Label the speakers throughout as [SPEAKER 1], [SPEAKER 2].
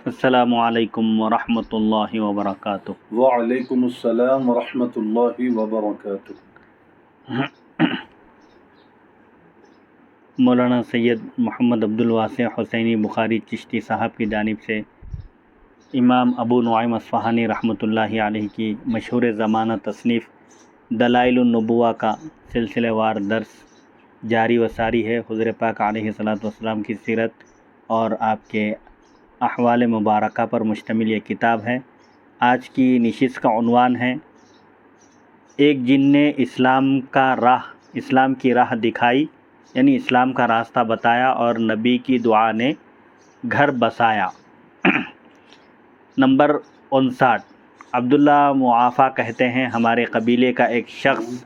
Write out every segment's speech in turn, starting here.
[SPEAKER 1] السلام علیکم ورحمۃ اللہ وبرکاتہ۔
[SPEAKER 2] وعلیکم السلام ورحمۃ اللہ وبرکاتہ۔
[SPEAKER 1] مولانا سید محمد عبد الواسع حسینی بخاری چشتی صاحب کی جانب سے امام ابو نعیم اصفہانی رحمۃ اللہ علیہ کی مشہور زمانہ تصنیف دلائل النبوہ کا سلسلہ وار درس جاری و ساری ہے۔ حضور پاک علیہ الصلوۃ والسلام کی سیرت اور آپ کے احوال مبارکہ پر مشتمل یہ کتاب ہے۔ آج کی نشست کا عنوان ہے ایک جن نے اسلام کی راہ دکھائی، یعنی اسلام کا راستہ بتایا اور نبی کی دعا نے گھر بسایا۔ نمبر 59۔ عبداللہ معافیٰ کہتے ہیں ہمارے قبیلے کا ایک شخص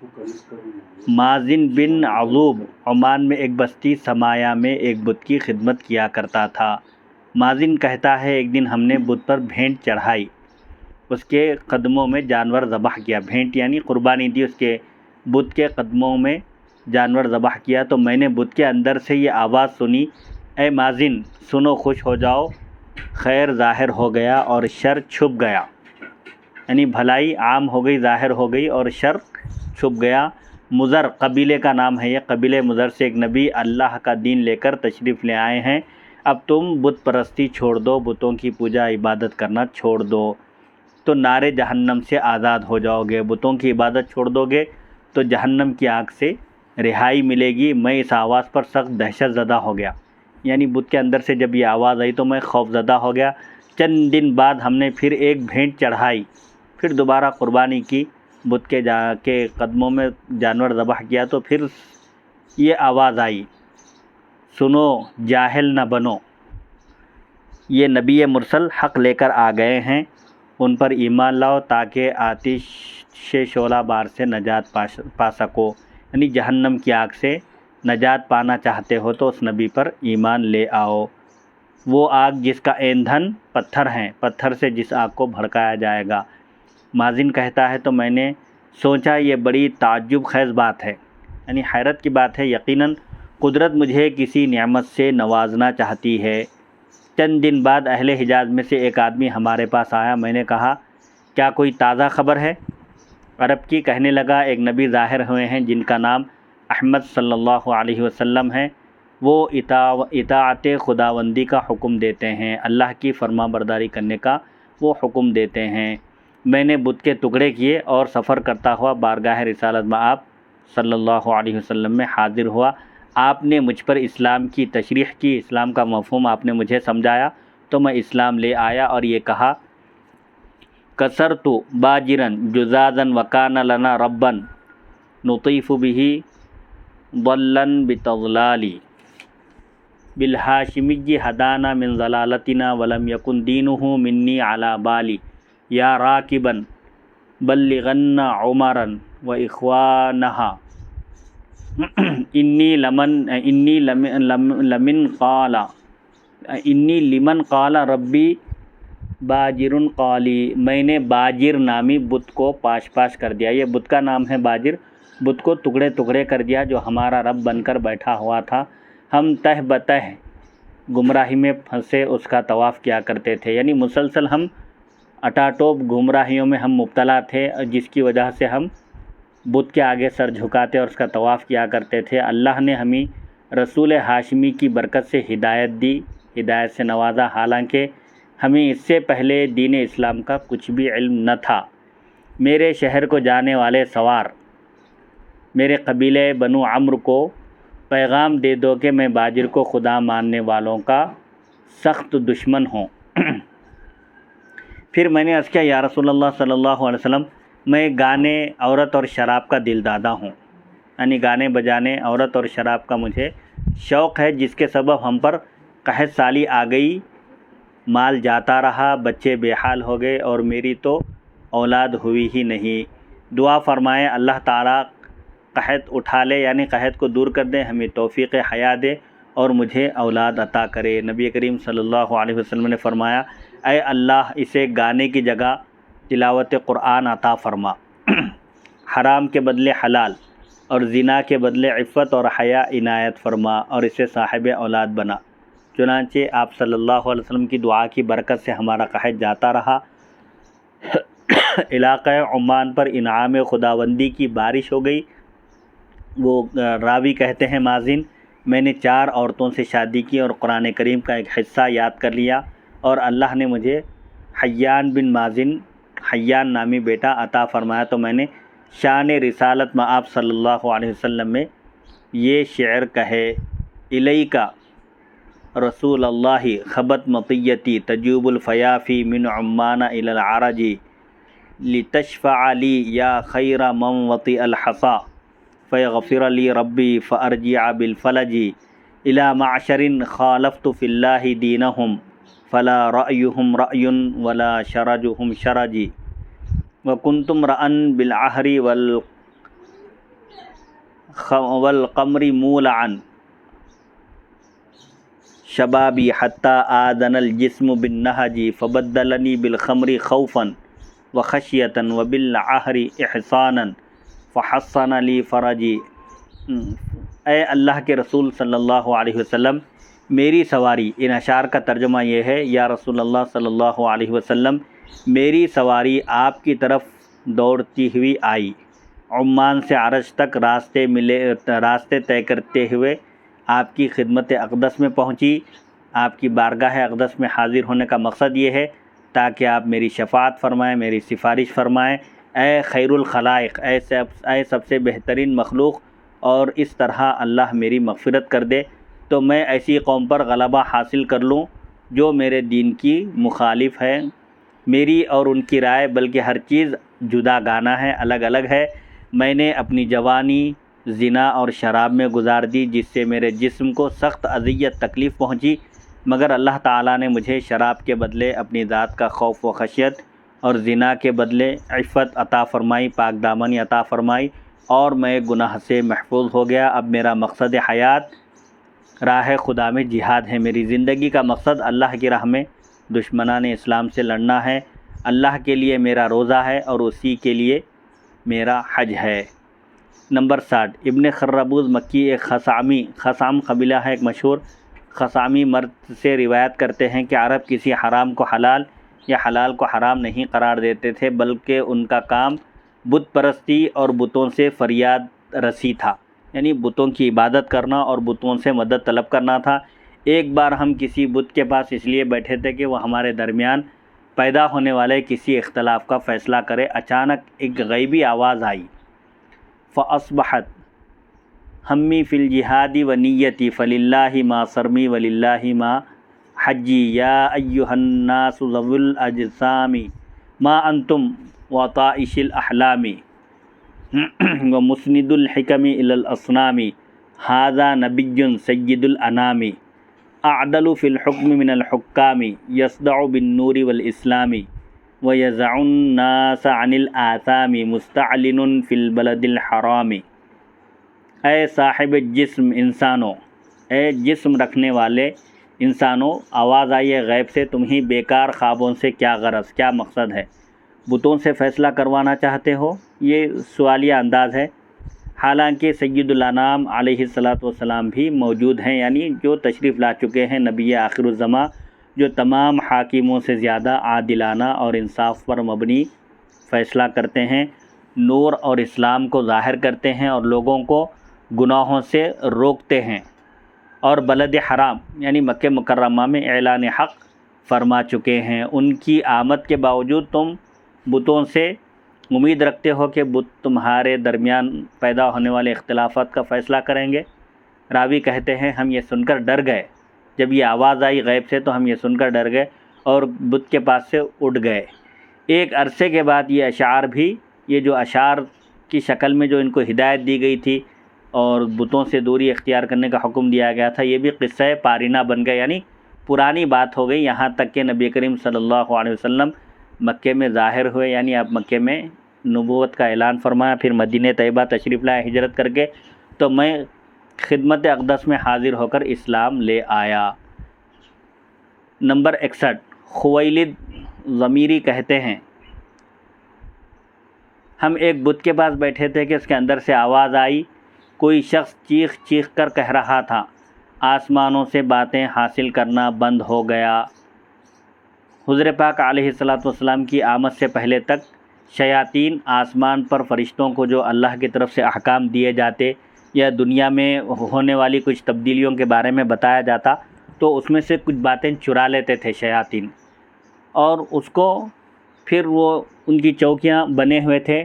[SPEAKER 1] مازن بن عذوب عمان میں ایک بستی سمایا میں ایک بت کی خدمت کیا کرتا تھا۔ مازن کہتا ہے ایک دن ہم نے بت پر بھینٹ چڑھائی، اس کے قدموں میں جانور ذبح کیا۔ بھینٹ یعنی قربانی دی، اس کے بت کے قدموں میں جانور ذبح کیا تو میں نے بت کے اندر سے یہ آواز سنی، اے مازن سنو، خوش ہو جاؤ، خیر ظاہر ہو گیا اور شر چھپ گیا، یعنی بھلائی عام ہو گئی، ظاہر ہو گئی اور شر چھپ گیا۔ مضر قبیلے کا نام ہے، یہ قبیلے مضر سے ایک نبی اللہ کا دین لے کر تشریف لے آئے ہیں۔ اب تم بت پرستی چھوڑ دو، بتوں کی پوجا عبادت کرنا چھوڑ دو تو نارے جہنم سے آزاد ہو جاؤ گے۔ بتوں کی عبادت چھوڑ دو گے تو جہنم کی آگ سے رہائی ملے گی۔ میں اس آواز پر سخت دہشت زدہ ہو گیا، یعنی بت کے اندر سے جب یہ آواز آئی تو میں خوف زدہ ہو گیا۔ چند دن بعد ہم نے پھر ایک بھینٹ چڑھائی، پھر دوبارہ قربانی کی، بت کے قدموں میں جانور ذبح کیا تو پھر یہ آواز آئی، سنو جاہل نہ بنو، یہ نبی مرسل حق لے کر آ گئے ہیں، ان پر ایمان لاؤ تاکہ آتش شعلہ بار سے نجات پا سکو، یعنی جہنم کی آگ سے نجات پانا چاہتے ہو تو اس نبی پر ایمان لے آؤ۔ وہ آگ جس کا ایندھن پتھر ہیں، پتھر سے جس آگ کو بھڑکایا جائے گا۔ مازن کہتا ہے تو میں نے سوچا یہ بڑی تعجب خیز بات ہے، یعنی حیرت کی بات ہے، یقیناً قدرت مجھے کسی نعمت سے نوازنا چاہتی ہے۔ چند دن بعد اہل حجاز میں سے ایک آدمی ہمارے پاس آیا، میں نے کہا کیا کوئی تازہ خبر ہے؟ عرب کی کہنے لگا ایک نبی ظاہر ہوئے ہیں جن کا نام احمد صلی اللہ علیہ وسلم ہے، وہ اطاعت خداوندی کا حکم دیتے ہیں، اللہ کی فرما برداری کرنے کا وہ حکم دیتے ہیں۔ میں نے بت کے ٹکڑے کیے اور سفر کرتا ہوا بارگاہ رسالت میں آپ صلی اللہ علیہ وسلم میں حاضر ہوا۔ آپ نے مجھ پر اسلام کی تشریح کی، اسلام کا مفہوم آپ نے مجھے سمجھایا تو میں اسلام لے آیا اور یہ کہا کسرت باجرا جزازا وکان لنا ربا نطیف به ضلا بتضلالی بالہاشمی ہدانا من ضلالتنا ولم یکن دینہ منی علی بالی یا راکبا بلغن عمرا و اخوانہا انی لمن قال ربی باجر قالی، میں نے باجر نامی بت کو پاش کر دیا، یہ بت کا نام ہے باجر، بت کو ٹکڑے ٹکڑے کر دیا جو ہمارا رب بن کر بیٹھا ہوا تھا۔ ہم تہ بتہ گمراہی میں پھنسے اس کا طواف کیا کرتے تھے، یعنی مسلسل ہم اٹاٹوپ گمراہیوں میں ہم مبتلا تھے، جس کی وجہ سے ہم بت کے آگے سر جھکاتے اور اس کا طواف کیا کرتے تھے۔ اللہ نے ہمیں رسول ہاشمی کی برکت سے ہدایت دی، ہدایت سے نوازا، حالانکہ ہمیں اس سے پہلے دین اسلام کا کچھ بھی علم نہ تھا۔ میرے شہر کو جانے والے سوار میرے قبیلے بنو عمرو کو پیغام دے دو کہ میں باجر کو خدا ماننے والوں کا سخت دشمن ہوں۔ پھر میں نے عرض کیا یا رسول اللہ صلی اللہ علیہ وسلم، میں گانے، عورت اور شراب کا دل دادا ہوں، یعنی گانے بجانے، عورت اور شراب کا مجھے شوق ہے، جس کے سبب ہم پر قحط سالی آ گئی، مال جاتا رہا، بچے بے حال ہو گئے اور میری تو اولاد ہوئی ہی نہیں۔ دعا فرمائے اللہ تعالیٰ قحط اٹھا لے، یعنی قحط کو دور کر دے، ہمیں توفیق حیا دے اور مجھے اولاد عطا کرے۔ نبی کریم صلی اللہ علیہ وسلم نے فرمایا اے اللہ اسے گانے کی جگہ تلاوت قرآن عطا فرما، حرام کے بدلے حلال اور زنا کے بدلے عفت اور حیا عنایت فرما اور اسے صاحب اولاد بنا، چنانچہ آپ صلی اللہ علیہ وسلم کی دعا کی برکت سے ہمارا قحط جاتا رہا۔ علاقہ عمان پر انعام خداوندی کی بارش ہو گئی۔ وہ راوی کہتے ہیں مازن، میں نے 4 عورتوں سے شادی کی اور قرآن کریم کا ایک حصہ یاد کر لیا، اور اللہ نے مجھے حیان بن مازن، حیان نامی بیٹا عطا فرمایا، تو میں نے شان رسالت میں آپ صلی اللہ علیہ وسلم میں یہ شعر کہے: الیکا رسول اللہ خبت مطیتی تجوب الفیافی من عمان الی العرج لتشفع لی یا خیر من وطئ الحصا فیغفر لی ربی فارجع بالفلج الی معشر خالفت فی اللہ دینہم فلا رأیہم رأی ولا شرجہم شرجی وکنتم رأن بالعہر والقمر مولعا شبابی حتی آذن الجسم بالنہج فبدلنی بالخمر خوفا وخشیتا وبالعہر احسانا فحسن لی فرجی۔ اے اللہ کے رسول صلی اللہ علیہ وسلم، میری سواری، ان اشعار کا ترجمہ یہ ہے: یا رسول اللہ صلی اللہ علیہ وسلم، میری سواری آپ کی طرف دوڑتی ہوئی آئی، عمان سے عرج تک راستے طے کرتے ہوئے آپ کی خدمت اقدس میں پہنچی۔ آپ کی بارگاہ اقدس میں حاضر ہونے کا مقصد یہ ہے تاکہ آپ میری شفاعت فرمائیں، میری سفارش فرمائیں۔ اے خیر الخلائق، اے سب سے بہترین مخلوق، اور اس طرح اللہ میری مغفرت کر دے تو میں ایسی قوم پر غلبہ حاصل کر لوں جو میرے دین کی مخالف ہے۔ میری اور ان کی رائے بلکہ ہر چیز جدا گانا ہے، الگ الگ ہے۔ میں نے اپنی جوانی زنا اور شراب میں گزار دی، جس سے میرے جسم کو سخت اذیت تکلیف پہنچی، مگر اللہ تعالیٰ نے مجھے شراب کے بدلے اپنی ذات کا خوف و خشیت، اور زنا کے بدلے عفت عطا فرمائی، پاک دامنی عطا فرمائی، اور میں گناہ سے محفوظ ہو گیا۔ اب میرا مقصد حیات راہ خدا میں جہاد ہے۔ میری زندگی کا مقصد اللہ کی راہ میں دشمنان اسلام سے لڑنا ہے۔ اللہ کے لیے میرا روزہ ہے اور اسی کے لیے میرا حج ہے۔ نمبر 60، ابن خربوز مکی ایک خثعم قبیلہ ہے، ایک مشہور خثعمی مرد سے روایت کرتے ہیں کہ عرب کسی حرام کو حلال یا حلال کو حرام نہیں قرار دیتے تھے، بلکہ ان کا کام بت پرستی اور بتوں سے فریاد رسی تھا، یعنی بتوں کی عبادت کرنا اور بتوں سے مدد طلب کرنا تھا۔ ایک بار ہم کسی بت کے پاس اس لیے بیٹھے تھے کہ وہ ہمارے درمیان پیدا ہونے والے کسی اختلاف کا فیصلہ کرے۔ اچانک ایک غیبی آواز آئی: فَأَصْبَحَتْ ہمی فی الجہاد ونیتی فللہ ما صرمی وللہ ما حجی یا ایہا الناس ذوی الاجسام ما انتم وطائش الاحلام ومسند الحکم الی الاصنام ھذا نبی سید الانام اعدل فی الحکم من الحکام یصدع بالنور والاسلام ویزع الناس عن الآثام مستعلن فی البلد الحرام۔ اے صاحب جسم انسانوں، اے جسم رکھنے والے انسانوں، آواز آئی ہے غیب سے، تمہیں بیکار خوابوں سے کیا غرض، کیا مقصد ہے؟ بتوں سے فیصلہ کروانا چاہتے ہو؟ یہ سوالیہ انداز ہے، حالانکہ سید الانام علیہ السلام بھی موجود ہیں، یعنی جو تشریف لا چکے ہیں، نبی آخر الزماں، جو تمام حاکموں سے زیادہ عادلانہ اور انصاف پر مبنی فیصلہ کرتے ہیں، نور اور اسلام کو ظاہر کرتے ہیں اور لوگوں کو گناہوں سے روکتے ہیں، اور بلد حرام یعنی مکہ مکرمہ میں اعلان حق فرما چکے ہیں۔ ان کی آمد کے باوجود تم بتوں سے امید رکھتے ہو کہ بت تمہارے درمیان پیدا ہونے والے اختلافات کا فیصلہ کریں گے؟ راوی کہتے ہیں ہم یہ سن کر ڈر گئے، جب یہ آواز آئی غیب سے تو ہم یہ سن کر ڈر گئے اور بت کے پاس سے اٹھ گئے۔ ایک عرصے کے بعد یہ اشعار بھی، یہ جو اشعار کی شکل میں جو ان کو ہدایت دی گئی تھی اور بتوں سے دوری اختیار کرنے کا حکم دیا گیا تھا، یہ بھی قصہ پارینہ بن گئے، یعنی پرانی بات ہو گئی، یہاں تک کہ نبی کریم صلی اللہ علیہ وسلم مکے میں ظاہر ہوئے، یعنی اب مکے میں نبوت کا اعلان فرمایا، پھر مدینہ طیبہ تشریف لائے ہجرت کر کے، تو میں خدمت اقدس میں حاضر ہو کر اسلام لے آیا۔ نمبر 61، خویلد ضمیری کہتے ہیں ہم ایک بت کے پاس بیٹھے تھے کہ اس کے اندر سے آواز آئی، کوئی شخص چیخ چیخ کر کہہ رہا تھا، آسمانوں سے باتیں حاصل کرنا بند ہو گیا۔ حضور پاک علیہ الصلاۃ والسلام کی آمد سے پہلے تک شیاطین آسمان پر فرشتوں کو جو اللہ کی طرف سے احکام دیے جاتے یا دنیا میں ہونے والی کچھ تبدیلیوں کے بارے میں بتایا جاتا تو اس میں سے کچھ باتیں چرا لیتے تھے شیاطین، اور اس کو پھر وہ ان کی چوکیاں بنے ہوئے تھے۔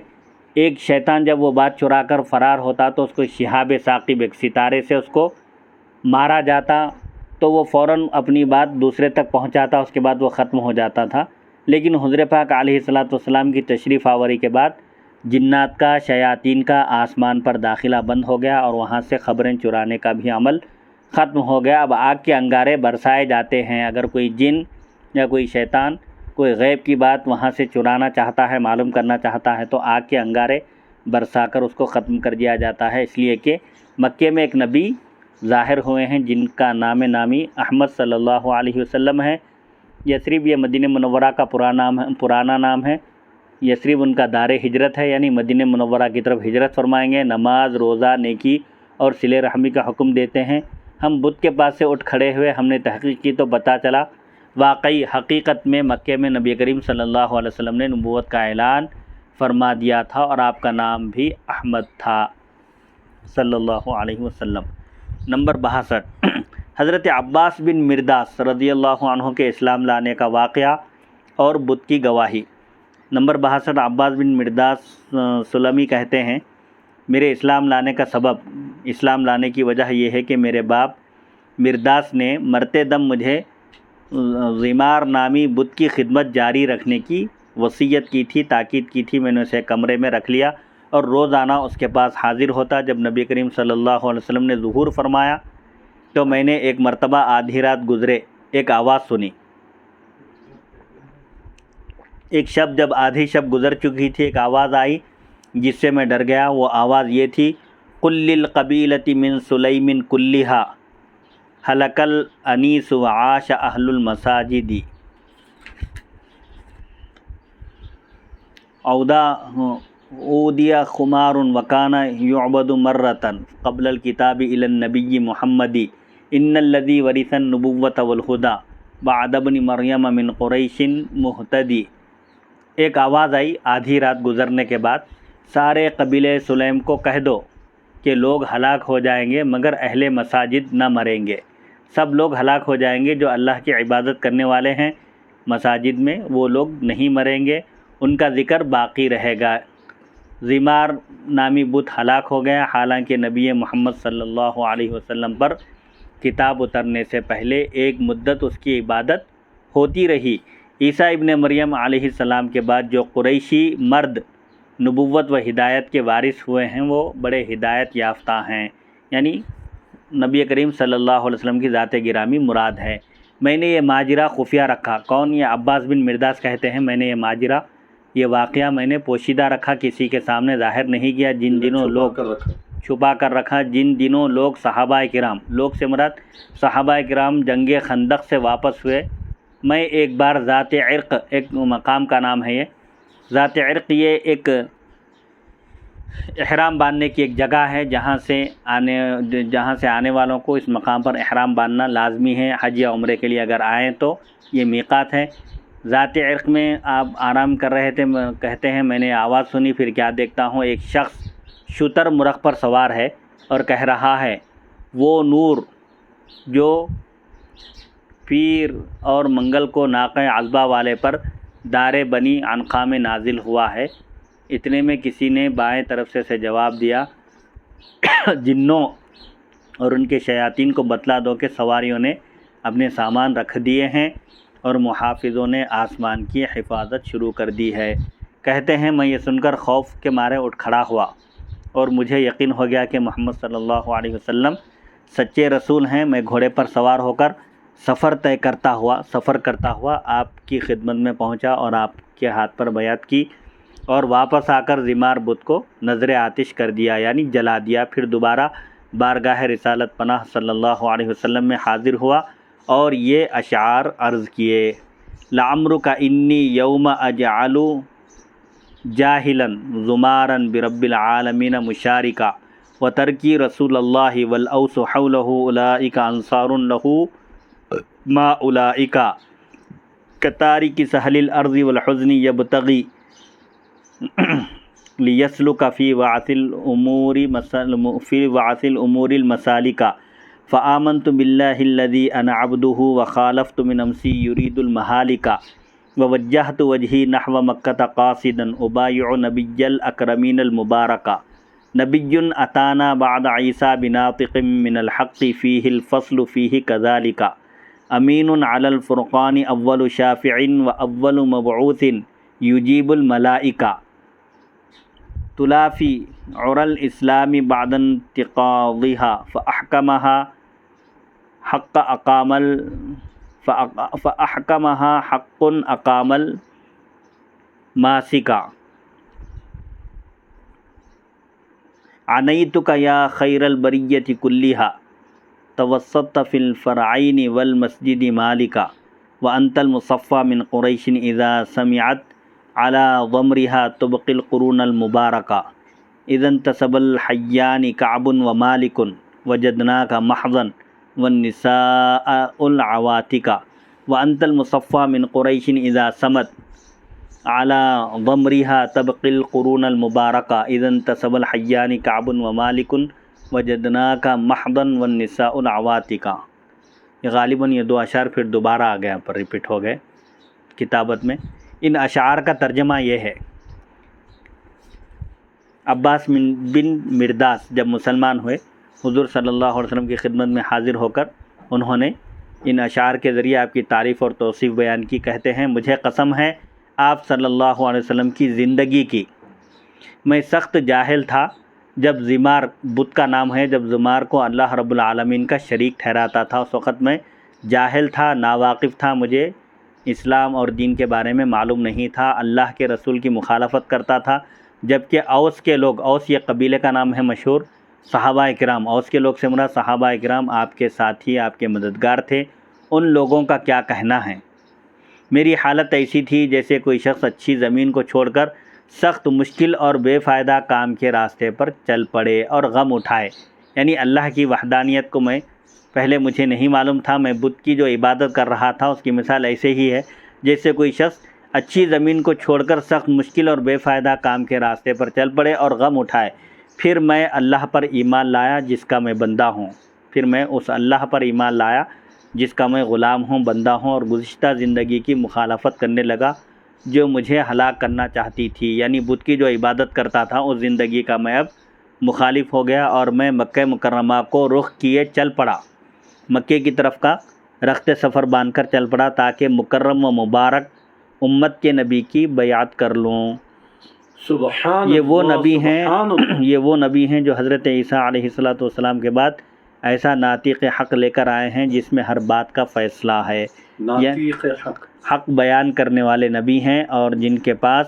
[SPEAKER 1] ایک شیطان جب وہ بات چرا کر فرار ہوتا تو اس کو شہاب ثاقب، ایک ستارے سے اس کو مارا جاتا تو وہ فوراً اپنی بات دوسرے تک پہنچاتا، اس کے بعد وہ ختم ہو جاتا تھا۔ لیکن حضور پاک علیہ الصلاۃ والسلام کی تشریف آوری کے بعد جنات کا، شیاطین کا آسمان پر داخلہ بند ہو گیا اور وہاں سے خبریں چرانے کا بھی عمل ختم ہو گیا۔ اب آگ کے انگارے برسائے جاتے ہیں، اگر کوئی جن یا کوئی شیطان کوئی غیب کی بات وہاں سے چرانا چاہتا ہے، معلوم کرنا چاہتا ہے تو آگ کے انگارے برسا کر اس کو ختم کر دیا جاتا ہے، اس لیے کہ مکے میں ایک نبی ظاہر ہوئے ہیں جن کا نام نامی احمد صلی اللہ علیہ وسلم ہے۔ یثرب یہ مدینہ منورہ کا پرانا نام ہے۔ یثرب ان کا دار ہجرت ہے، یعنی مدینہ منورہ کی طرف ہجرت فرمائیں گے۔ نماز، روزہ، نیکی اور صلہ رحمی کا حکم دیتے ہیں۔ ہم بت کے پاس سے اٹھ کھڑے ہوئے، ہم نے تحقیق کی تو پتہ چلا واقعی حقیقت میں مکے میں نبی کریم صلی اللہ علیہ وسلم نے نبوت کا اعلان فرما دیا تھا اور آپ کا نام بھی احمد تھا صلی اللہ علیہ وسلم۔ نمبر 62، حضرت عباس بن مرداس رضی اللہ عنہ کے اسلام لانے کا واقعہ اور بت کی گواہی۔ نمبر 62، عباس بن مرداس سلمی کہتے ہیں میرے اسلام لانے کا سبب، اسلام لانے کی وجہ یہ ہے کہ میرے باپ مرداس نے مرتے دم مجھے زمار نامی بت کی خدمت جاری رکھنے کی وصیت کی تھی، تاکید کی تھی۔ میں نے اسے کمرے میں رکھ لیا اور روزانہ اس کے پاس حاضر ہوتا۔ جب نبی کریم صلی اللہ علیہ وسلم نے ظہور فرمایا تو میں نے ایک مرتبہ آدھی رات گزرے ایک آواز سنی۔ ایک شب جب آدھی شب گزر چکی تھی، ایک آواز آئی جس سے میں ڈر گیا۔ وہ آواز یہ تھی، قل للقبیلۃ من سلیم کلھا ہلک الانیس وعاش اہل المساجد اودی خمار وکان یعبد مرۃ قبل الکتاب الی النبی محمد ان الذی ورث النبوۃ والہدی بعد ابن مریم من قریش مہتدی۔ ایک آواز آئی آدھی رات گزرنے کے بعد، سارے قبیلے سلیم کو کہہ دو کہ لوگ ہلاک ہو جائیں گے مگر اہل مساجد نہ مریں گے۔ سب لوگ ہلاک ہو جائیں گے جو اللہ کی عبادت کرنے والے ہیں مساجد میں، وہ لوگ نہیں مریں گے، ان کا ذکر باقی رہے گا۔ زمار نامی بت ہلاک ہو گیا، حالانکہ نبی محمد صلی اللہ علیہ وسلم پر کتاب اترنے سے پہلے ایک مدت اس کی عبادت ہوتی رہی۔ عیسیٰ ابن مریم علیہ السلام کے بعد جو قریشی مرد نبوت و ہدایت کے وارث ہوئے ہیں وہ بڑے ہدایت یافتہ ہیں، یعنی نبی کریم صلی اللہ علیہ وسلم کی ذات گرامی مراد ہے۔ میں نے یہ ماجرہ خفیہ رکھا۔ کون؟ یہ عباس بن مرداس کہتے ہیں میں نے یہ ماجرہ، یہ واقعہ میں نے پوشیدہ رکھا، کسی کے سامنے ظاہر نہیں کیا۔ جن دنوں لوگ چھپا کر رکھا، جن دنوں لوگ صحابہ کرام، لوگ سے مراد صحابہ کرام جنگ خندق سے واپس ہوئے، میں ایک بار ذات عرق، ایک مقام کا نام ہے یہ ذات عرق، یہ ایک احرام باندھنے کی ایک جگہ ہے جہاں سے آنے والوں کو اس مقام پر احرام باندھنا لازمی ہے۔ حج یا عمرے کے لیے اگر آئیں تو یہ میقات ہے۔ ذات عرق میں آپ آرام کر رہے تھے، کہتے ہیں میں نے آواز سنی، پھر کیا دیکھتا ہوں ایک شخص شتر مرغ پر سوار ہے اور کہہ رہا ہے وہ نور جو پیر اور منگل کو ناقہ عذبہ والے پر دار بنی عنقا میں نازل ہوا ہے۔ اتنے میں کسی نے بائیں طرف سے جواب دیا، جنوں اور ان کے شیاطین کو بتلا دو کہ سواریوں نے اپنے سامان رکھ دیے ہیں اور محافظوں نے آسمان کی حفاظت شروع کر دی ہے۔ کہتے ہیں میں یہ سن کر خوف کے مارے اٹھ کھڑا ہوا اور مجھے یقین ہو گیا کہ محمد صلی اللہ علیہ وسلم سچے رسول ہیں۔ میں گھوڑے پر سوار ہو کر سفر کرتا ہوا آپ کی خدمت میں پہنچا اور آپ کے ہاتھ پر بیعت کی اور واپس آ کر زمار بت کو نظر آتش کر دیا، یعنی جلا دیا۔ پھر دوبارہ بارگاہ رسالت پناہ صلی اللہ علیہ وسلم میں حاضر ہوا اور یہ اشعار عرض کیے، لعمرک انی یوم اجعل جاہلا زمارا برب العالمین مشارکا وترکی رسول اللہ والاوس حولہ اولئک انصار لہ ما اولئک کتارک سہل الارض والحزن یبتغی لیسلک فی وعث الامور المسالک فآمنت باللہ الذی انا عبدہ وخالفت من امسی یرید المہالک ووجہت وجہی نحو مکۃ قاصدا ابایع نبی الاکرمین المبارک نبی اتانا بعد عیسیٰ بناطق من الحق فیہ الفصل فیہ کذالک امین علی الفرقان اول شافع و اول مبعوث یجیب الملائکہ تلافی عر الاسلام بعد انتقاضها فأحکمها حق اقام الماسکا عنیتک یا خیر البریۃ کلھا توسطت فی الفرعین والمسجد مالکا وانت المصفى من قریش اذا سمعت على ضمرها تبقی القرون المبارکہ اذا انتسب الحیان کعب ومالک وجدناک محضا والنساء العواتک وانت المصفى من قریش اذا سمت على ضمرها تبقی القرون المبارکہ اذا انتسب الحیان کعب ومالک وجدناک محضا والنساء العواتک۔ غالباً یہ دو اشعار پھر دوبارہ آ گئے پر ریپیٹ ہو گئے کتابت میں۔ ان اشعار کا ترجمہ یہ ہے، عباس بن مرداس جب مسلمان ہوئے حضور صلی اللہ علیہ وسلم کی خدمت میں حاضر ہو کر انہوں نے ان اشعار کے ذریعے آپ کی تعریف اور توصیف بیان کی۔ کہتے ہیں مجھے قسم ہے آپ صلی اللہ علیہ وسلم کی زندگی کی، میں سخت جاہل تھا جب زمار بت کا نام ہے، جب زمار کو اللہ رب العالمین کا شریک ٹھہراتا تھا اس وقت میں جاہل تھا، ناواقف تھا، مجھے اسلام اور دین کے بارے میں معلوم نہیں تھا، اللہ کے رسول کی مخالفت کرتا تھا، جبکہ اوس کے لوگ، اوس یہ قبیلے کا نام ہے مشہور، صحابہ کرام، اوس کے لوگ سے مراد صحابہ کرام آپ کے ساتھی، آپ کے مددگار تھے، ان لوگوں کا کیا کہنا ہے۔ میری حالت ایسی تھی جیسے کوئی شخص اچھی زمین کو چھوڑ کر سخت مشکل اور بے فائدہ کام کے راستے پر چل پڑے اور غم اٹھائے، یعنی اللہ کی وحدانیت کو پہلے مجھے نہیں معلوم تھا، میں بت کی جو عبادت کر رہا تھا۔ اس کی مثال ایسے ہی ہے جیسے کوئی شخص اچھی زمین کو چھوڑ کر سخت مشکل اور بے فائدہ کام کے راستے پر چل پڑے اور غم اٹھائے، پھر میں اللہ پر ایمان لایا جس کا میں بندہ ہوں، پھر میں اس اللہ پر ایمان لایا جس کا میں غلام ہوں، بندہ ہوں، اور گزشتہ زندگی کی مخالفت کرنے لگا جو مجھے ہلاک کرنا چاہتی تھی، یعنی بت کی جو عبادت کرتا تھا اس زندگی کا میں اب مخالف ہو گیا اور میں مکہ مکرمہ کو رخ کیے چل پڑا، مکے کی طرف کا رخت سفر باندھ کر چل پڑا تاکہ مکرم و مبارک امت کے نبی کی بیعت کر لوں۔
[SPEAKER 2] سبحان
[SPEAKER 1] یہ وہ
[SPEAKER 2] اللہ،
[SPEAKER 1] نبی ہیں
[SPEAKER 2] سبحان اللہ۔
[SPEAKER 1] یہ وہ نبی ہیں جو حضرت عیسیٰ علیہ السلام کے بعد ایسا ناطق حق لے کر آئے ہیں جس میں ہر بات کا فیصلہ ہے،
[SPEAKER 2] ناطق
[SPEAKER 1] حق بیان کرنے والے نبی ہیں اور جن کے پاس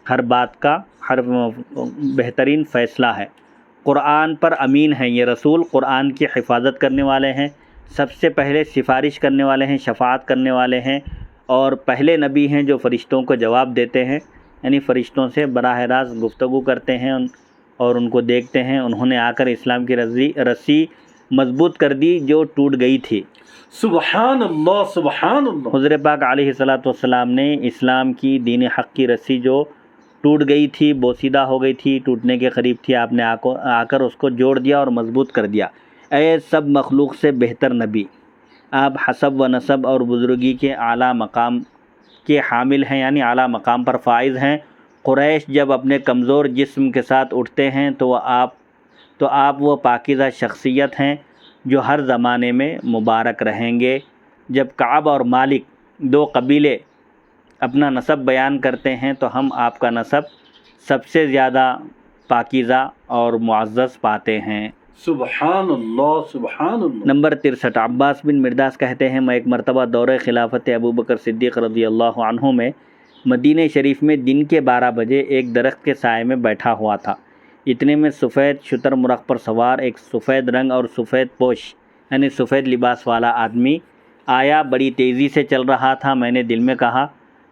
[SPEAKER 1] ہر بات کا ہر بہترین فیصلہ ہے۔ قرآن پر امین ہیں یہ رسول، قرآن کی حفاظت کرنے والے ہیں، سب سے پہلے سفارش کرنے والے ہیں، شفاعت کرنے والے ہیں، اور پہلے نبی ہیں جو فرشتوں کو جواب دیتے ہیں، یعنی فرشتوں سے براہ راست گفتگو کرتے ہیں اور ان کو دیکھتے ہیں۔ انہوں نے آ کر اسلام کی رسی مضبوط کر دی جو ٹوٹ گئی تھی۔
[SPEAKER 2] سبحان اللہ، سبحان اللہ۔
[SPEAKER 1] حضور پاک علیہ السلام نے اسلام کی دین حق کی رسی جو ٹوٹ گئی تھی، بوسیدہ ہو گئی تھی، ٹوٹنے کے قریب تھی، آپ نے آ کر اس کو جوڑ دیا اور مضبوط کر دیا۔ اے سب مخلوق سے بہتر نبی، آپ حسب و نسب اور بزرگی کے اعلیٰ مقام کے حامل ہیں، یعنی اعلیٰ مقام پر فائز ہیں۔ قریش جب اپنے کمزور جسم کے ساتھ اٹھتے ہیں تو آپ وہ پاکیزہ شخصیت ہیں جو ہر زمانے میں مبارک رہیں گے۔ جب کعب اور مالک دو قبیلے اپنا نسب بیان کرتے ہیں تو ہم آپ کا نسب سب سے زیادہ پاکیزہ اور معزز پاتے ہیں۔
[SPEAKER 2] سبحان اللہ، سبحان اللہ۔
[SPEAKER 1] نمبر 63، عباس بن مرداس کہتے ہیں میں ایک مرتبہ دورہ خلافت ابوبکر صدیق رضی اللہ عنہ میں مدینہ شریف میں دن کے 12 بجے ایک درخت کے سائے میں بیٹھا ہوا تھا، اتنے میں سفید شتر مرغ پر سوار ایک سفید رنگ اور سفید پوش یعنی سفید لباس والا آدمی آیا، بڑی تیزی سے چل رہا تھا۔ میں نے دل میں کہا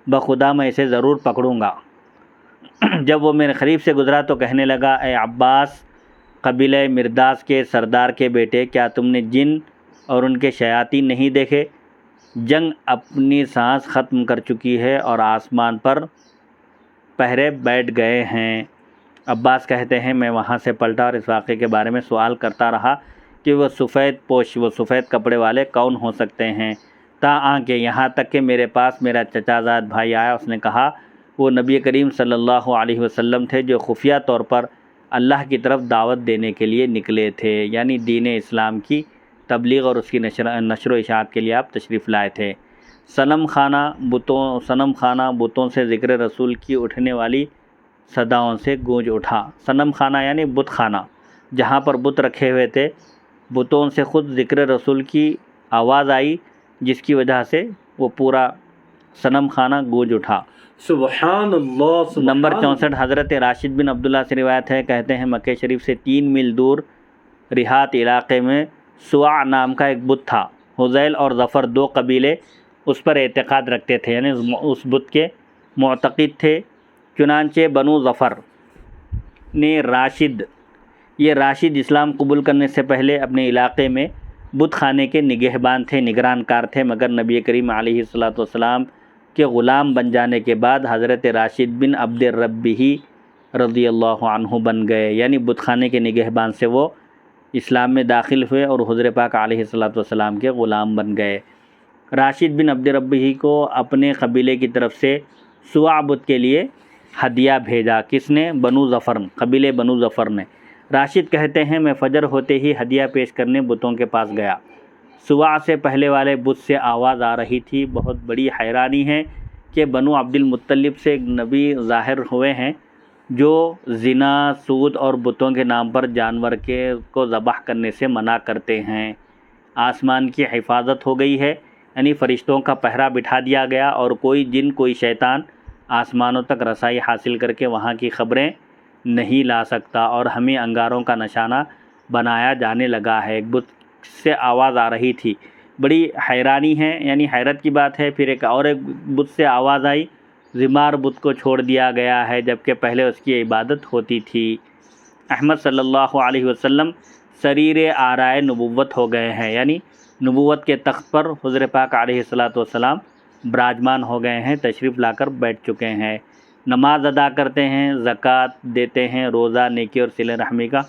[SPEAKER 1] بخدا میں اسے ضرور پکڑوں گا۔ جب وہ میرے قریب سے گزرا تو کہنے لگا اے عباس، قبیلہ مرداس کے سردار کے بیٹے، کیا تم نے جن اور ان کے شیاطین نہیں دیکھے؟ جنگ اپنی سانس ختم کر چکی ہے اور آسمان پر پہرے بیٹھ گئے ہیں۔ عباس کہتے ہیں میں وہاں سے پلٹا اور اس واقعے کے بارے میں سوال کرتا رہا کہ وہ سفید کپڑے والے کون ہو سکتے ہیں، تاآں کہ یہاں تک کہ میرے پاس میرا چچا زاد بھائی آیا۔ اس نے کہا وہ نبی کریم صلی اللہ علیہ وسلم تھے جو خفیہ طور پر اللہ کی طرف دعوت دینے کے لیے نکلے تھے، یعنی دین اسلام کی تبلیغ اور اس کی نشر و اشاعت کے لیے آپ تشریف لائے تھے۔ صنم خانہ بتوں سے ذکر رسول کی اٹھنے والی صداؤں سے گونج اٹھا۔ صنم خانہ یعنی بت خانہ، جہاں پر بت رکھے ہوئے تھے، بتوں سے خود ذکر رسول کی آواز آئی، جس کی وجہ سے وہ پورا صنم خانہ گونج اٹھا۔
[SPEAKER 2] سبحان اللہ سبحان
[SPEAKER 1] نمبر 64 حضرت راشد بن عبداللہ سے روایت ہے، کہتے ہیں مکہ شریف سے 3 میل دور رہات علاقے میں سواع نام کا ایک بت تھا۔ حذیل اور ظفر 2 قبیلے اس پر اعتقاد رکھتے تھے، یعنی اس بت کے معتقد تھے۔ چنانچہ بنو ظفر نے راشد اسلام قبول کرنے سے پہلے اپنے علاقے میں بت خانے کے نگہبان تھے، نگران کار تھے، مگر نبی کریم علیہ الصلوۃ کے غلام بن جانے کے بعد حضرت راشد بن عبد ربہ رضی اللہ عنہ بن گئے، یعنی بت خانے کے نگہبان سے وہ اسلام میں داخل ہوئے اور حضور پاک علیہ الصلوۃ کے غلام بن گئے۔ راشد بن عبد ربہ کو اپنے قبیلے کی طرف سے سواع بت کے لیے ہدیہ بھیجا۔ کس نے؟ قبیلے بنو ظفر نے۔ راشد کہتے ہیں میں فجر ہوتے ہی ہدیہ پیش کرنے بتوں کے پاس گیا۔ سواع سے پہلے والے بت سے آواز آ رہی تھی، بہت بڑی حیرانی ہے کہ بنو عبد المطلب سے ایک نبی ظاہر ہوئے ہیں جو زنا، سود اور بتوں کے نام پر جانور کو ذبح کرنے سے منع کرتے ہیں۔ آسمان کی حفاظت ہو گئی ہے، یعنی فرشتوں کا پہرا بٹھا دیا گیا اور کوئی جن کوئی شیطان آسمانوں تک رسائی حاصل کر کے وہاں کی خبریں نہیں لا سکتا اور ہمیں انگاروں کا نشانہ بنایا جانے لگا ہے۔ ایک بت سے آواز آ رہی تھی، بڑی حیرانی ہے، یعنی حیرت کی بات ہے۔ پھر ایک بت سے آواز آئی، زمار بت کو چھوڑ دیا گیا ہے جبکہ پہلے اس کی عبادت ہوتی تھی۔ احمد صلی اللہ علیہ وسلم سریر آرائے نبوت ہو گئے ہیں، یعنی نبوت کے تخت پر حضور پاک علیہ السلام براجمان ہو گئے ہیں، تشریف لا کر بیٹھ چکے ہیں۔ نماز ادا کرتے ہیں، زکوٰۃ دیتے ہیں، روزہ، نیکی اور صلہ رحمی کا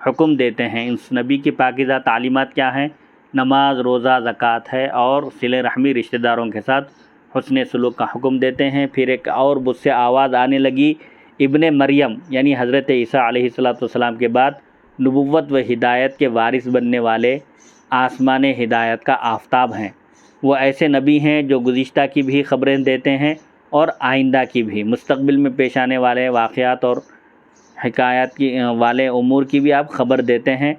[SPEAKER 1] حکم دیتے ہیں۔ اس نبی کی پاکیزہ تعلیمات کیا ہیں؟ نماز، روزہ، زکوٰۃ ہے اور صلہ رحمی، رشتہ داروں کے ساتھ حسن سلوک کا حکم دیتے ہیں۔ پھر ایک اور بت سے آواز آنے لگی، ابن مریم یعنی حضرت عیسیٰ علیہ السلام کے بعد نبوت و ہدایت کے وارث بننے والے آسمان ہدایت کا آفتاب ہیں۔ وہ ایسے نبی ہیں جو گزشتہ کی بھی خبریں دیتے ہیں اور آئندہ کی بھی، مستقبل میں پیش آنے والے واقعات اور حکایات کی والے امور کی بھی آپ خبر دیتے ہیں،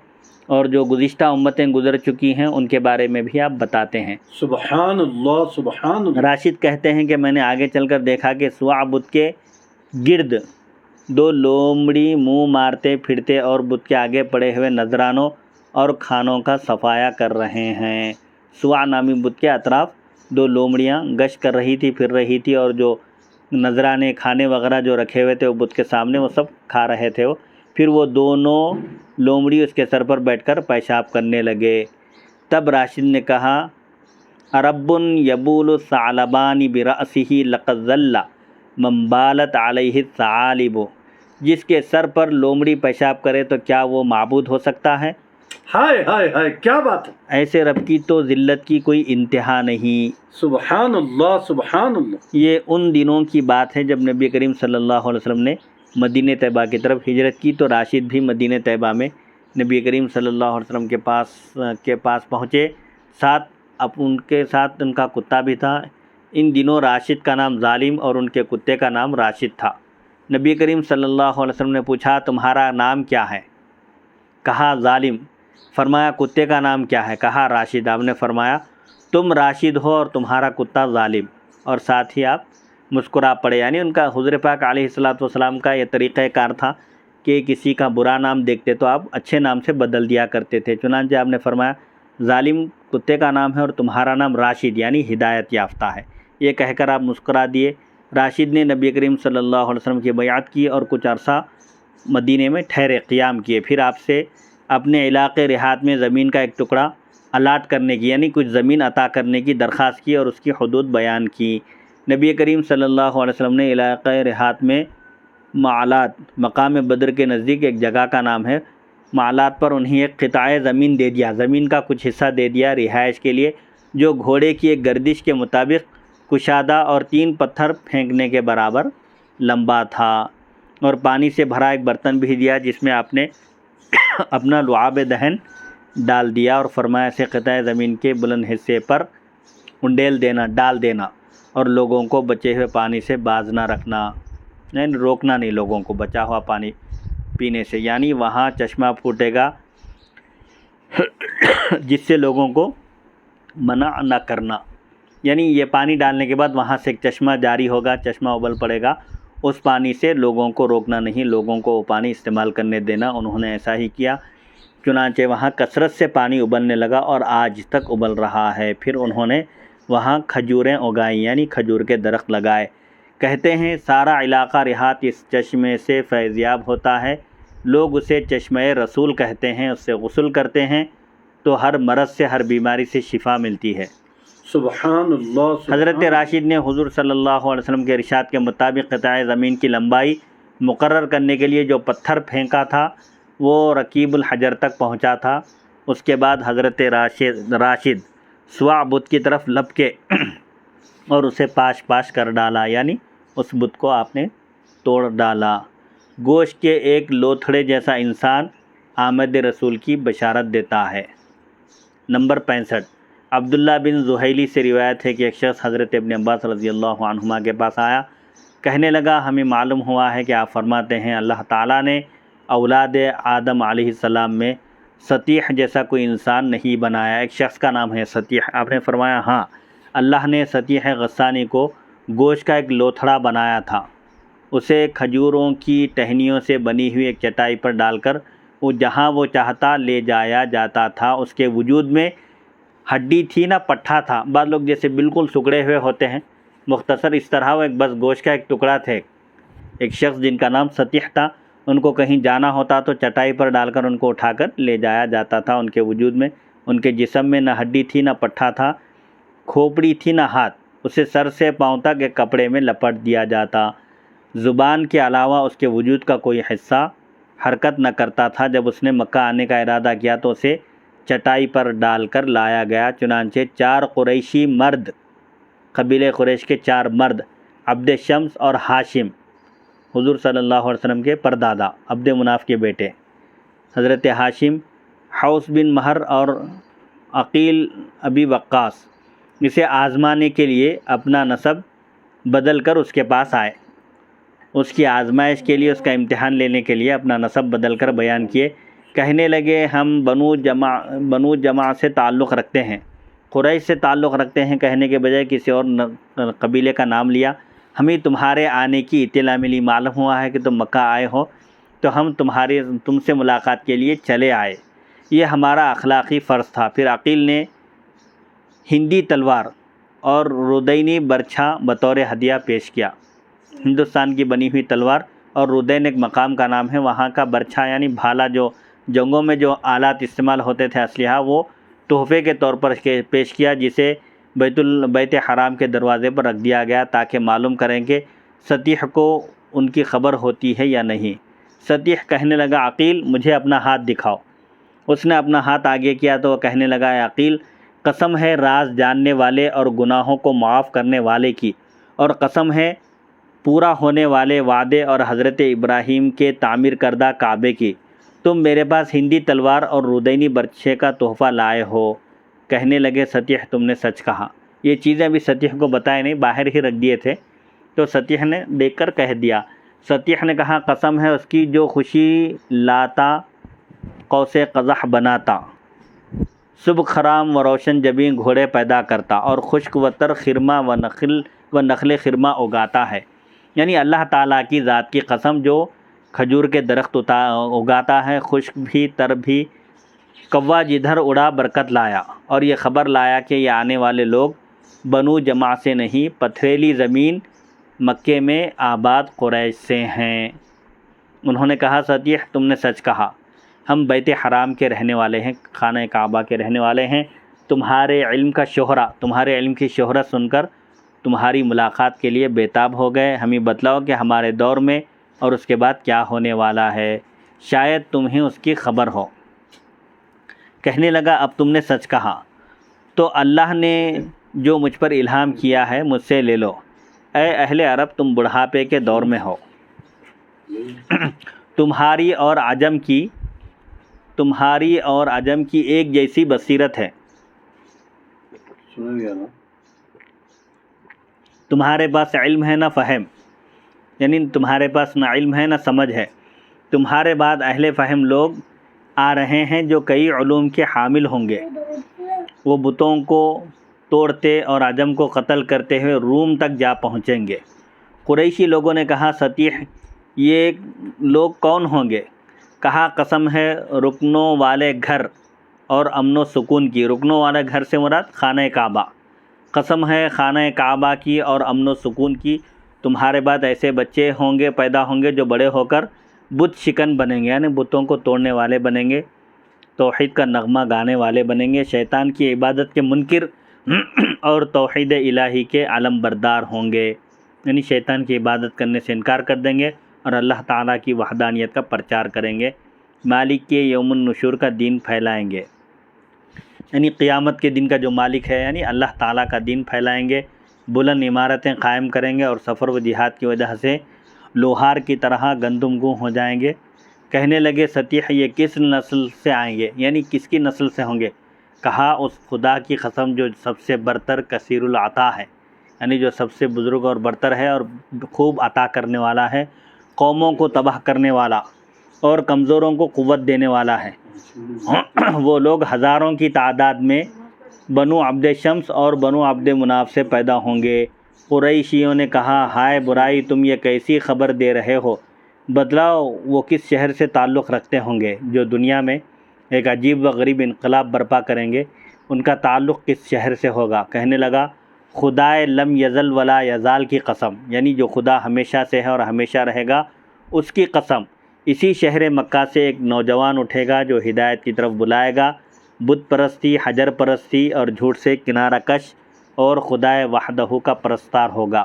[SPEAKER 1] اور جو گزشتہ امتیں گزر چکی ہیں ان کے بارے میں بھی آپ بتاتے ہیں۔
[SPEAKER 2] سبحان اللہ سبحان اللہ۔
[SPEAKER 1] راشد کہتے ہیں کہ میں نے آگے چل کر دیکھا کہ سواع بت کے گرد 2 لومڑی منہ مارتے پھرتے اور بت کے آگے پڑے ہوئے نذرانوں اور کھانوں کا صفایا کر رہے ہیں۔ سواع نامی بت کے اطراف 2 لومڑیاں گشت کر رہی تھی، پھر رہی تھی، اور جو نذرانے کھانے وغیرہ جو رکھے ہوئے تھے وہ بت کے سامنے وہ سب کھا رہے تھے۔ پھر وہ دونوں لومڑی اس کے سر پر بیٹھ کر پیشاب کرنے لگے۔ تب راشد نے کہا رب یبول الثعلبان برأسہ لقد ظل من بالت علیہ الثعالب، جس کے سر پر لومڑی پیشاب کرے تو کیا وہ معبود ہو سکتا ہے؟
[SPEAKER 2] ہائے ہائے ہائے، کیا بات ہے!
[SPEAKER 1] ایسے رب کی تو ذلت کی کوئی انتہا نہیں۔
[SPEAKER 2] سبحان اللہ سبحان اللہ۔
[SPEAKER 1] یہ ان دنوں کی بات ہے جب نبی کریم صلی اللہ علیہ وسلم نے مدینہ طیبہ کی طرف ہجرت کی، تو راشد بھی مدینہ طیبہ میں نبی کریم صلی اللہ علیہ وسلم کے پاس پہنچے، ان کے ساتھ ان کا کتا بھی تھا۔ ان دنوں راشد کا نام ظالم اور ان کے کتے کا نام راشد تھا۔ نبی کریم صلی اللہ علیہ وسلم نے پوچھا تمہارا نام کیا ہے؟ کہا ظالم۔ فرمایا کتے کا نام کیا ہے؟ کہا راشد۔ آپ نے فرمایا تم راشد ہو اور تمہارا کتا ظالم، اور ساتھ ہی آپ مسکرا پڑے۔ یعنی ان کا حضور پاک علیہ السلام کا یہ طریقہ کار تھا کہ کسی کا برا نام دیکھتے تو آپ اچھے نام سے بدل دیا کرتے تھے۔ چنانچہ آپ نے فرمایا ظالم کتے کا نام ہے اور تمہارا نام راشد یعنی ہدایت یافتہ ہے۔ یہ کہہ کر آپ مسکرا دیے۔ راشد نے نبی کریم صلی اللہ علیہ وسلم کی بیعت کی اور کچھ عرصہ مدینے میں ٹھہرے، قیام کیے، پھر آپ سے اپنے علاقے رہات میں زمین کا ایک ٹکڑا الاٹ کرنے کی یعنی کچھ زمین عطا کرنے کی درخواست کی اور اس کی حدود بیان کی۔ نبی کریم صلی اللہ علیہ وسلم نے علاقۂ رہات میں معلات، مقام بدر کے نزدیک ایک جگہ کا نام ہے، معلات پر انہیں ایک قطعہ زمین دے دیا، زمین کا کچھ حصہ دے دیا رہائش کے لیے، جو گھوڑے کی ایک گردش کے مطابق کشادہ اور 3 پتھر پھینکنے کے برابر لمبا تھا، اور پانی سے بھرا ایک برتن بھی دیا جس میں آپ نے اپنا لعاب دہن ڈال دیا اور فرمایا اسے قطعہ زمین کے بلند حصے پر ڈال دینا اور لوگوں کو بچے ہوئے پانی سے باز نہ رکھنا، یعنی روکنا نہیں لوگوں کو بچا ہوا پانی پینے سے، یعنی وہاں چشمہ پھوٹے گا جس سے لوگوں کو منع نہ کرنا، یعنی یہ پانی ڈالنے کے بعد وہاں سے ایک چشمہ جاری ہوگا، چشمہ ابل پڑے گا، اس پانی سے لوگوں کو روکنا نہیں، لوگوں کو وہ پانی استعمال کرنے دینا۔ انہوں نے ایسا ہی کیا، چنانچہ وہاں کثرت سے پانی ابلنے لگا اور آج تک ابل رہا ہے۔ پھر انہوں نے وہاں کھجوریں اگائیں، یعنی کھجور کے درخت لگائے۔ کہتے ہیں سارا علاقہ رہات اس چشمے سے فیضیاب ہوتا ہے، لوگ اسے چشمہ رسول کہتے ہیں، اس سے غسل کرتے ہیں تو ہر مرض سے، ہر بیماری سے شفا ملتی ہے۔
[SPEAKER 2] سبحان اللہ۔
[SPEAKER 1] حضرت راشد نے حضور صلی اللہ علیہ وسلم کے ارشاد کے مطابق قطعہ زمین کی لمبائی مقرر کرنے کے لیے جو پتھر پھینکا تھا وہ رکیب الحجر تک پہنچا تھا۔ اس کے بعد حضرت راشد سوا بت کی طرف لپکے اور اسے پاش پاش کر ڈالا، یعنی اس بت کو آپ نے توڑ ڈالا۔ گوشت کے ایک لوتھڑے جیسا انسان آمد رسول کی بشارت دیتا ہے۔ نمبر 65، عبداللہ بن زحیلی سے روایت ہے کہ ایک شخص حضرت ابن عباس رضی اللہ عنہما کے پاس آیا، کہنے لگا ہمیں معلوم ہوا ہے کہ آپ فرماتے ہیں اللہ تعالیٰ نے اولاد آدم علیہ السلام میں سطیح جیسا کوئی انسان نہیں بنایا، ایک شخص کا نام ہے سطیح۔ آپ نے فرمایا ہاں، اللہ نے سطیح غسانی کو گوشت کا ایک لوتھڑا بنایا تھا، اسے کھجوروں کی ٹہنیوں سے بنی ہوئی ایک چٹائی پر ڈال کر وہ جہاں وہ چاہتا لے جایا جاتا تھا۔ اس کے وجود میں ہڈی تھی نہ پٹھا تھا، بعض لوگ جیسے بالکل سکڑے ہوئے ہوتے ہیں مختصر، اس طرح وہ ایک بس گوشت کا ایک ٹکڑا تھے۔ ایک شخص جن کا نام سطیح تھا، ان کو کہیں جانا ہوتا تو چٹائی پر ڈال کر ان کو اٹھا کر لے جایا جاتا تھا۔ ان کے وجود میں، ان کے جسم میں نہ ہڈی تھی نہ پٹھا تھا، کھوپڑی تھی نہ ہاتھ، اسے سر سے پاؤں تک ایک کپڑے میں لپٹ دیا جاتا۔ زبان کے علاوہ اس کے وجود کا کوئی حصہ حرکت نہ کرتا تھا۔ جب اس نے مکہ آنے کا ارادہ کیا تو اسے چٹائی پر ڈال کر لایا گیا، چنانچہ 4 قریشی مرد، قبیلہ قریش کے 4 مرد، عبد شمس اور ہاشم، حضور صلی اللہ علیہ وسلم کے پردادا، عبد مناف کے بیٹے حضرت ہاشم، حوس بن مہر اور عقیل ابی وقاص، اسے آزمانے کے لیے اپنا نسب بدل کر اس کے پاس آئے، اس کی آزمائش کے لیے، اس کا امتحان لینے کے لیے اپنا نسب بدل کر بیان کیے۔ کہنے لگے ہم بنو جمع سے تعلق رکھتے ہیں، قریش سے تعلق رکھتے ہیں، کہنے کے بجائے کسی اور قبیلے کا نام لیا۔ ہمیں تمہارے آنے کی اطلاع ملی، معلوم ہوا ہے کہ تم مکہ آئے ہو تو ہم تم سے ملاقات کے لیے چلے آئے، یہ ہمارا اخلاقی فرض تھا۔ پھر عقیل نے ہندی تلوار اور ردینی برچھا بطور ہدیہ پیش کیا۔ ہندوستان کی بنی ہوئی تلوار اور ردین ایک مقام کا نام ہے، وہاں کا برچھا یعنی بھالا، جو جنگوں میں جو آلات استعمال ہوتے تھے اسلحہ، وہ تحفے کے طور پر پیش کیا، جسے بیت حرام کے دروازے پر رکھ دیا گیا تاکہ معلوم کریں کہ سطیح کو ان کی خبر ہوتی ہے یا نہیں۔ سطیح کہنے لگا عقیل مجھے اپنا ہاتھ دکھاؤ۔ اس نے اپنا ہاتھ آگے کیا تو وہ کہنے لگا اے عقیل، قسم ہے راز جاننے والے اور گناہوں کو معاف کرنے والے کی، اور قسم ہے پورا ہونے والے وعدے اور حضرت ابراہیم کے تعمیر کردہ کعبے کی، تم میرے پاس ہندی تلوار اور ردینی برچھے کا تحفہ لائے ہو۔ کہنے لگے سطیح تم نے سچ کہا۔ یہ چیزیں ابھی سطیح کو بتائے نہیں، باہر ہی رکھ دیے تھے، تو سطیح نے دیکھ کر کہہ دیا۔ سطیح نے کہا قسم ہے اس کی جو خوشی لاتا قوس قزح بناتا، صبح خرام و روشن جبیں گھوڑے پیدا کرتا، اور خشک و تر خرما و نخل خرما اگاتا ہے، یعنی اللہ تعالیٰ کی ذات کی قسم جو کھجور کے درخت اگاتا ہے، خشک بھی تر بھی، کوا جدھر اڑا برکت لایا، اور یہ خبر لایا کہ یہ آنے والے لوگ بنو جمع سے نہیں، پتھریلی زمین مکے میں آباد قریش سے ہیں۔ انہوں نے کہا سطیح تم نے سچ کہا، ہم بیت حرام کے رہنے والے ہیں، خانہ کعبہ کے رہنے والے ہیں، تمہارے علم کی شہرت سن کر تمہاری ملاقات کے لیے بےتاب ہو گئے، ہمیں بتلاؤ کہ ہمارے دور میں اور اس کے بعد کیا ہونے والا ہے، شاید تمہیں اس کی خبر ہو۔ کہنے لگا اب تم نے سچ کہا، تو اللہ نے جو مجھ پر الہام کیا ہے مجھ سے لے لو، اے اہل عرب تم بڑھاپے کے دور میں ہو، تمہاری اور عجم کی ایک جیسی بصیرت ہے، تمہارے پاس علم ہے نہ فہم، یعنی تمہارے پاس نہ علم ہے نہ سمجھ ہے، تمہارے بعد اہل فہم لوگ آ رہے ہیں جو کئی علوم کے حامل ہوں گے، وہ بتوں کو توڑتے اور عجم کو قتل کرتے ہوئے روم تک جا پہنچیں گے۔ قریشی لوگوں نے کہا سطیح یہ لوگ کون ہوں گے؟ کہا قسم ہے رکنوں والے گھر اور امن و سکون کی، رکنوں والے گھر سے مراد خانہ کعبہ، قسم ہے خانہ کعبہ کی اور امن و سکون کی، تمہارے بعد ایسے بچے ہوں گے پیدا ہوں گے جو بڑے ہو کر بت شکن بنیں گے، یعنی بتوں کو توڑنے والے بنیں گے، توحید کا نغمہ گانے والے بنیں گے، شیطان کی عبادت کے منکر اور توحید الہی کے علم بردار ہوں گے، یعنی شیطان کی عبادت کرنے سے انکار کر دیں گے اور اللہ تعالیٰ کی وحدانیت کا پرچار کریں گے، مالک کے یوم النشور کا دین پھیلائیں گے، یعنی قیامت کے دن کا جو مالک ہے یعنی اللہ تعالیٰ کا دین پھیلائیں گے، بلند عمارتیں قائم کریں گے اور سفر و جہاد کی وجہ سے لوہار کی طرح گندم گوں ہو جائیں گے۔ کہنے لگے سطیح یہ کس نسل سے آئیں گے، یعنی کس کی نسل سے ہوں گے؟ کہا اس خدا کی قسم جو سب سے برتر کثیر العطا ہے، یعنی جو سب سے بزرگ اور برتر ہے اور خوب عطا کرنے والا ہے، قوموں کو تباہ کرنے والا اور کمزوروں کو قوت دینے والا ہے۔ وہ لوگ ہزاروں کی تعداد میں بنو عبد شمس اور بنو عبد مناف سے پیدا ہوں گے۔ قریشیوں نے کہا ہائے برائی، تم یہ کیسی خبر دے رہے ہو، بتلاؤ وہ کس شہر سے تعلق رکھتے ہوں گے جو دنیا میں ایک عجیب و غریب انقلاب برپا کریں گے، ان کا تعلق کس شہر سے ہوگا؟ کہنے لگا خدائے لم یزل ولا یزال کی قسم، یعنی جو خدا ہمیشہ سے ہے اور ہمیشہ رہے گا اس کی قسم، اسی شہر مکہ سے ایک نوجوان اٹھے گا جو ہدایت کی طرف بلائے گا، بت پرستی، حجر پرستی اور جھوٹ سے کنارہ کش اور خدائے وحدہ کا پرستار ہوگا،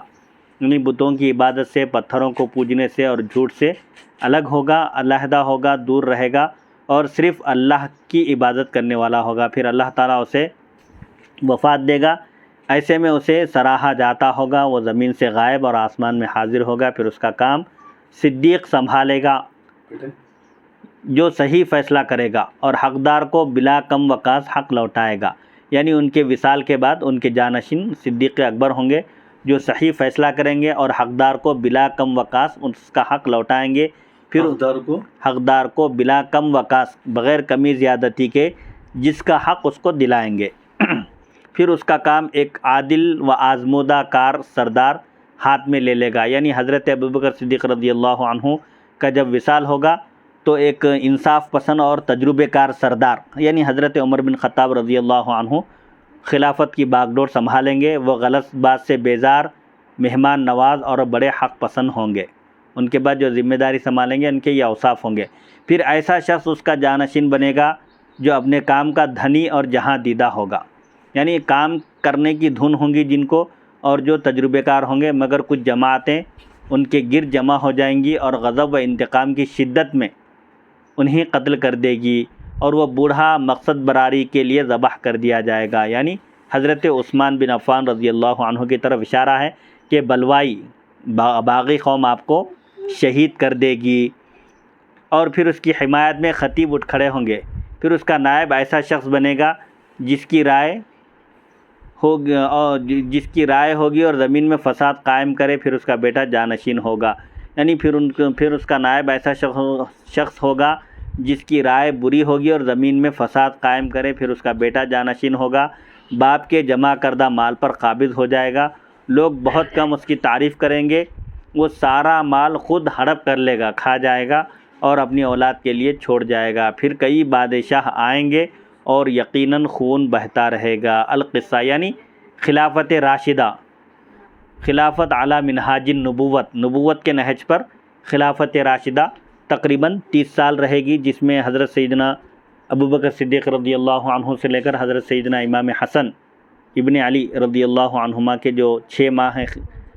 [SPEAKER 1] یعنی بتوں کی عبادت سے، پتھروں کو پوجنے سے اور جھوٹ سے الگ ہوگا، علیحدہ ہوگا، دور رہے گا اور صرف اللہ کی عبادت کرنے والا ہوگا۔ پھر اللہ تعالیٰ اسے وفات دے گا، ایسے میں اسے سراہا جاتا ہوگا، وہ زمین سے غائب اور آسمان میں حاضر ہوگا، پھر اس کا کام صدیق سنبھالے گا جو صحیح فیصلہ کرے گا اور حقدار کو بلا کم وقاص حق لوٹائے گا، یعنی ان کے وصال کے بعد ان کے جانشین صدیق اکبر ہوں گے جو صحیح فیصلہ کریں گے اور حقدار کو بلا کم وقاص اس کا حق لوٹائیں گے، پھر حقدار کو بلا کم وقاص بغیر کمی زیادتی کے جس کا حق اس کو دلائیں گے، پھر اس کا کام ایک عادل و آزمودہ کار سردار ہاتھ میں لے لے گا، یعنی حضرت ابوبکر صدیق رضی اللہ عنہ کا جب وصال ہوگا تو ایک انصاف پسند اور تجربے کار سردار یعنی حضرت عمر بن خطاب رضی اللہ عنہ خلافت کی باغ ڈور سنبھالیں گے، وہ غلط بات سے بیزار، مہمان نواز اور بڑے حق پسند ہوں گے، ان کے بعد جو ذمہ داری سنبھالیں گے ان کے یہ اوصاف ہوں گے۔ پھر ایسا شخص اس کا جانشین بنے گا جو اپنے کام کا دھنی اور جہاں دیدہ ہوگا، یعنی کام کرنے کی دھن ہوں گی جن کو اور جو تجربے کار ہوں گے، مگر کچھ جماعتیں ان کے گرد جمع ہو جائیں گی اور غضب و انتقام کی شدت میں انہیں قتل کر دے گی اور وہ بوڑھا مقصد براری کے لیے ذبح کر دیا جائے گا، یعنی حضرت عثمان بن عفان رضی اللہ عنہ کی طرف اشارہ ہے کہ بلوائی باغی قوم آپ کو شہید کر دے گی، اور پھر اس کی حمایت میں خطیب اٹھ کھڑے ہوں گے، پھر اس کا نائب ایسا شخص بنے گا جس کی رائے ہوگی اور زمین میں فساد قائم کرے، پھر اس کا بیٹا جانشین ہوگا، یعنی پھر اس کا نائب ایسا شخص ہوگا جس کی رائے بری ہوگی اور زمین میں فساد قائم کرے، پھر اس کا بیٹا جانشین ہوگا، باپ کے جمع کردہ مال پر قابض ہو جائے گا، لوگ بہت کم اس کی تعریف کریں گے، وہ سارا مال خود ہڑپ کر لے گا، کھا جائے گا اور اپنی اولاد کے لیے چھوڑ جائے گا، پھر کئی بادشاہ آئیں گے اور یقیناً خون بہتا رہے گا۔ القصہ یعنی خلافت راشدہ، خلافت علی منہاج النبوت، نبوت کے نہج پر خلافت راشدہ تقریباً 30 سال رہے گی، جس میں حضرت سیدنا ابوبکر صدیق رضی اللہ عنہ سے لے کر حضرت سیدنا امام حسن ابن علی رضی اللہ عنہما کے جو 6 ماہ ہیں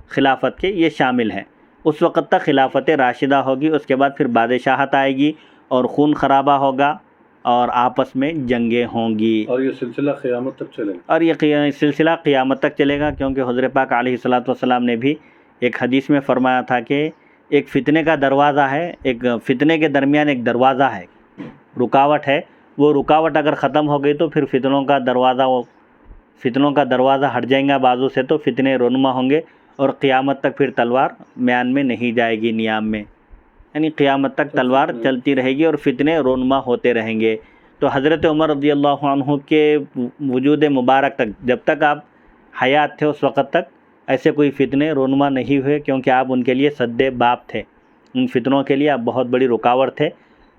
[SPEAKER 1] خلافت کے، یہ شامل ہیں۔ اس وقت تک خلافت راشدہ ہوگی، اس کے بعد پھر بادشاہت آئے گی اور خون خرابہ ہوگا اور آپس میں جنگیں ہوں گی،
[SPEAKER 2] اور یہ سلسلہ قیامت تک چلے گا،
[SPEAKER 1] اور یہ سلسلہ قیامت تک چلے گا، کیونکہ حضور پاک علیہ الصلوۃ والسلام نے بھی ایک حدیث میں فرمایا تھا کہ ایک فتنے کا دروازہ ہے، ایک فتنے کے درمیان ایک دروازہ ہے، رکاوٹ ہے، وہ رکاوٹ اگر ختم ہو گئی تو پھر فتنوں کا دروازہ ہٹ جائیں گا بازو سے، تو فتنے رونما ہوں گے اور قیامت تک پھر تلوار میان میں نہیں جائے گی، نیام میں، یعنی قیامت تک تلوار چلتی رہے گی اور فتنے رونما ہوتے رہیں گے۔ تو حضرت عمر رضی اللہ عنہ کے وجود مبارک تک، جب تک آپ حیات تھے اس وقت تک ایسے کوئی فتنے رونما نہیں ہوئے، کیونکہ آپ ان کے لیے سد باب تھے، ان فتنوں کے لیے آپ بہت بڑی رکاوٹ تھے۔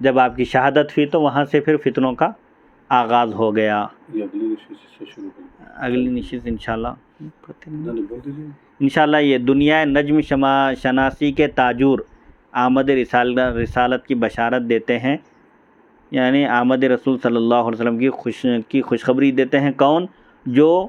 [SPEAKER 1] جب آپ کی شہادت ہوئی تو وہاں سے پھر فتنوں کا آغاز ہو گیا۔
[SPEAKER 2] یہ اگلی نشست سے شروع کریں،
[SPEAKER 1] اگلی نشست انشاءاللہ
[SPEAKER 2] بول دیجیے۔
[SPEAKER 1] انشاءاللہ یہ دنیا نجم شناسی کے تاجور آمد رسالت کی بشارت دیتے ہیں، یعنی آمد رسول صلی اللہ علیہ وسلم کی خوشخبری دیتے ہیں۔ کون؟ جو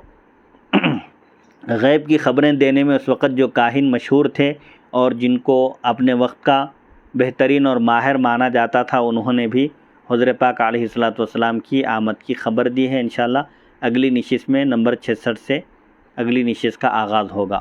[SPEAKER 1] غیب کی خبریں دینے میں اس وقت جو کاہن مشہور تھے اور جن کو اپنے وقت کا بہترین اور ماہر مانا جاتا تھا، انہوں نے بھی حضور پاک علیہ الصلوۃ والسلام کی آمد کی خبر دی ہے۔ انشاءاللہ اگلی نشست میں نمبر 66 سے اگلی نشست کا آغاز ہوگا۔